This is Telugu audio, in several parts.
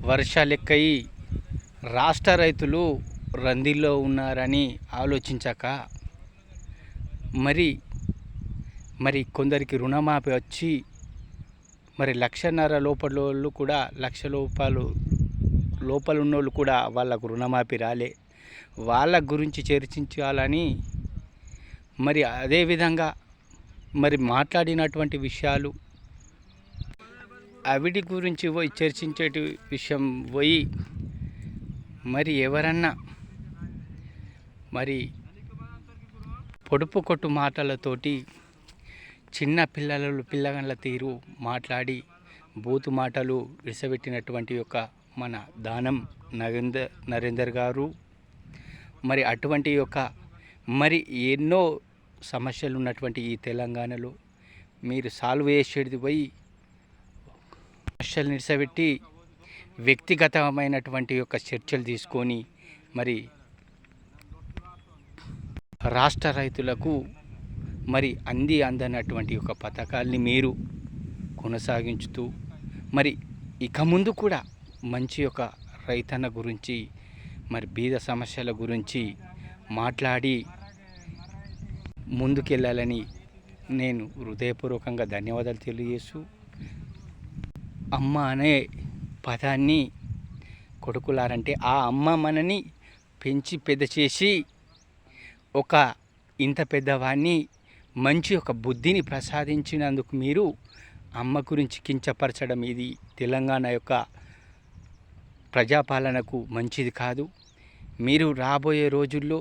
వర్షాలెక్కయి రాష్ట్ర రైతులు రందిలో ఉన్నారని ఆలోచించక మరి మరి కొందరికి రుణమాఫీ వచ్చి మరి 1,50,000 లోపల కూడా 1,00,000 లోపల ఉన్నోళ్ళు కూడా వాళ్ళకు రుణమాఫీ రాలే. వాళ్ళ గురించి చర్చించాలని మరి అదేవిధంగా మరి మాట్లాడినటువంటి విషయాలు అవిటి గురించి పోయి చర్చించేటి విషయం పోయి మరి ఎవరన్నా మరి పొడుపు కొట్టు మాటలతోటి చిన్న పిల్లగాళ్ళ తీరు మాట్లాడి బూతు మాటలు విసబెట్టినటువంటి యొక్క మన దానం నరేందర్ గారు మరి అటువంటి యొక్క మరి ఎన్నో సమస్యలు ఉన్నటువంటి ఈ తెలంగాణలో మీరు సాల్వ్ చేసేది పోయి సమస్యలు నిడిసబెట్టి వ్యక్తిగతమైనటువంటి యొక్క చర్చలు తీసుకొని మరి రాష్ట్ర రైతులకు మరి అందనటువంటి ఒక పథకాల్ని మీరు కొనసాగించుతూ మరి ఇక ముందు కూడా మంచి ఒక రైతన్న గురించి మరి బీద సమస్యల గురించి మాట్లాడి ముందుకెళ్ళాలని నేను హృదయపూర్వకంగా ధన్యవాదాలు తెలియజేస్తూ అమ్మ అనే పదాన్ని కొడుకులారంటే ఆ అమ్మ మనని పెంచి పెద్ద చేసి ఒక ఇంత పెద్దవాడిని మంచి ఒక బుద్ధిని ప్రసాదించినందుకు మీరు అమ్మ గురించి కించపరచడం ఇది తెలంగాణ యొక్క ప్రజాపాలనకు మంచిది కాదు. మీరు రాబోయే రోజుల్లో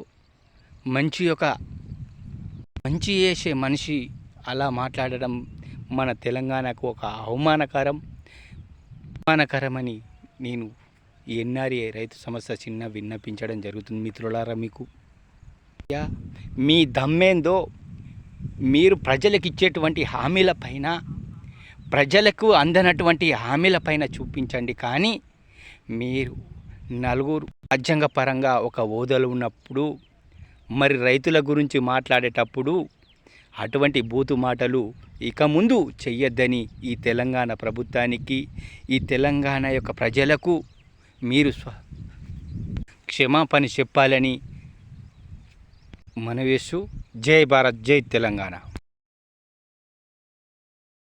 మంచి చేసే మనిషి అలా మాట్లాడడం మన తెలంగాణకు ఒక అవమానకరమని నేను ఎన్ఆర్ఏ రైతు సమస్య చిన్న విన్నపించడం జరుగుతుంది. మిత్రులారా, మీకు మీ దమ్మేందో మీరు ప్రజలకు ఇచ్చేటువంటి హామీల పైన ప్రజలకు అందనటువంటి హామీల పైన చూపించండి. కానీ మీరు నలుగురు రాజ్యాంగ పరంగా ఒక హోదాలో ఉన్నప్పుడు మరి రైతుల గురించి మాట్లాడేటప్పుడు అటువంటి బూతు మాటలు ఇక ముందు చెయ్యొద్దని ఈ తెలంగాణ ప్రభుత్వానికి ఈ తెలంగాణ యొక్క ప్రజలకు మీరు క్షమాపణ చెప్పాలని మనవేసు. జై భారత్, జై తెలంగాణ.